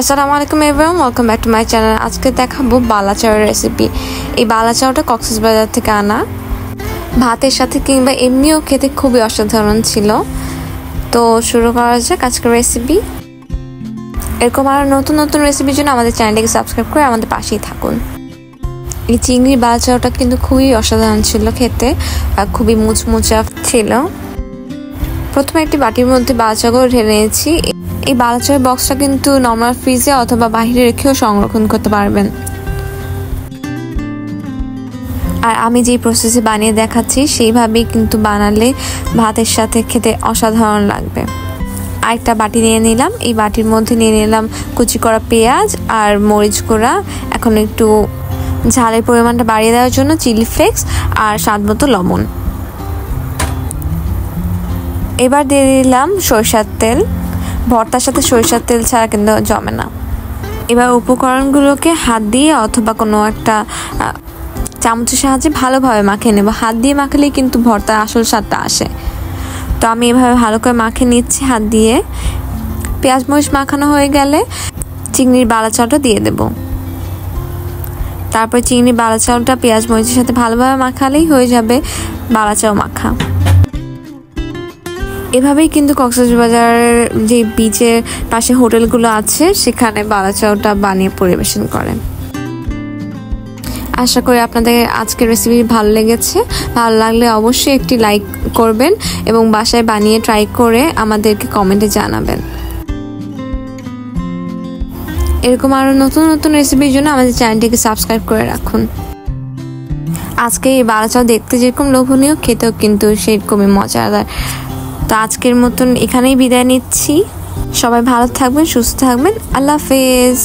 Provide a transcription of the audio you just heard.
আসসালামু আলাইকুম everyone, welcome back to my channel. আজকে দেখাবো বালা চাউয়ের রেসিপি। এই বালা চাউটা কক্সবাজার থেকে আনা, ভাতের সাথে কিংবা এমনিও খেতে খুবই অসাধারণ ছিল। তো শুরু করা যাক আজকের রেসিপি। এরকম আরও নতুন নতুন রেসিপির জন্য আমাদের চ্যানেলটিকে সাবস্ক্রাইব করে আমাদের পাশেই থাকুন। এই চিংড়ির বালা চাউটা কিন্তু খুবই অসাধারণ ছিল খেতে, আর খুবই মুচমুচা ছিল। প্রথমে একটি বাটির মধ্যে বালা চাউগুলো ঢেলে নিয়েছি। এই বালা চাউয়ের বক্সটা কিন্তু নর্মাল ফ্রিজে অথবা বাইরে রেখেও সংরক্ষণ করতে পারবেন। আর আমি যে প্রসেসে বানিয়ে দেখাচ্ছি সেইভাবেই কিন্তু বানালে ভাতের সাথে খেতে অসাধারণ লাগবে। আরেকটা বাটি নিয়ে নিলাম, এই বাটির মধ্যে নিয়ে নিলাম কুচি করা পেঁয়াজ আর মরিচ গুঁড়া। এখন একটু ঝালের পরিমাণটা বাড়িয়ে দেওয়ার জন্য চিলি ফ্লেক্স আর স্বাদ মতো লবণ। এবার দিয়ে দিলাম সরিষার তেল। ভর্তার সাথে সরিষার তেল ছাড়া কিন্তু জমে না। এবার উপকরণগুলোকে হাত দিয়ে অথবা কোনো একটা চামচের সাহায্যে ভালোভাবে মাখিয়ে নেব। হাত দিয়ে মাখালেই কিন্তু ভর্তার আসল স্বাদটা আসে। তো আমি এভাবে ভালো করে মাখিয়ে নিচ্ছি হাত দিয়ে। পেঁয়াজ মরিচ মাখানো হয়ে গেলে চিংড়ির বালা চাউটা দিয়ে দেব। তারপর চিংড়ির বালা চাউটা পেঁয়াজ মরিচের সাথে ভালোভাবে মাখালেই হয়ে যাবে বালা চাউ মাখা। এভাবেই কিন্তু কক্সবাজারের যে বিচের পাশে হোটেলগুলো আছে সেখানে বালা চাউটা বানিয়ে পরিবেশন করেন। আশা করি আপনাদের আজকের রেসিপি ভালো লেগেছে। ভালো লাগলে অবশ্যই একটি লাইক করবেন এবং বাসায় বানিয়ে ট্রাই করে আমাদেরকে কমেন্টে জানাবেন। এরকম আরও নতুন নতুন রেসিপির জন্য আমাদের চ্যানেলটিকে সাবস্ক্রাইব করে রাখুন। আজকে এই বালা চাউ দেখতে যেরকম লোভনীয়, খেতেও কিন্তু সেরকমই মজাদার। তো আজকের মতন এখানেই বিদায় নিচ্ছি। সবাই ভালো থাকবেন, সুস্থ থাকবেন। আল্লাহ হাফেজ।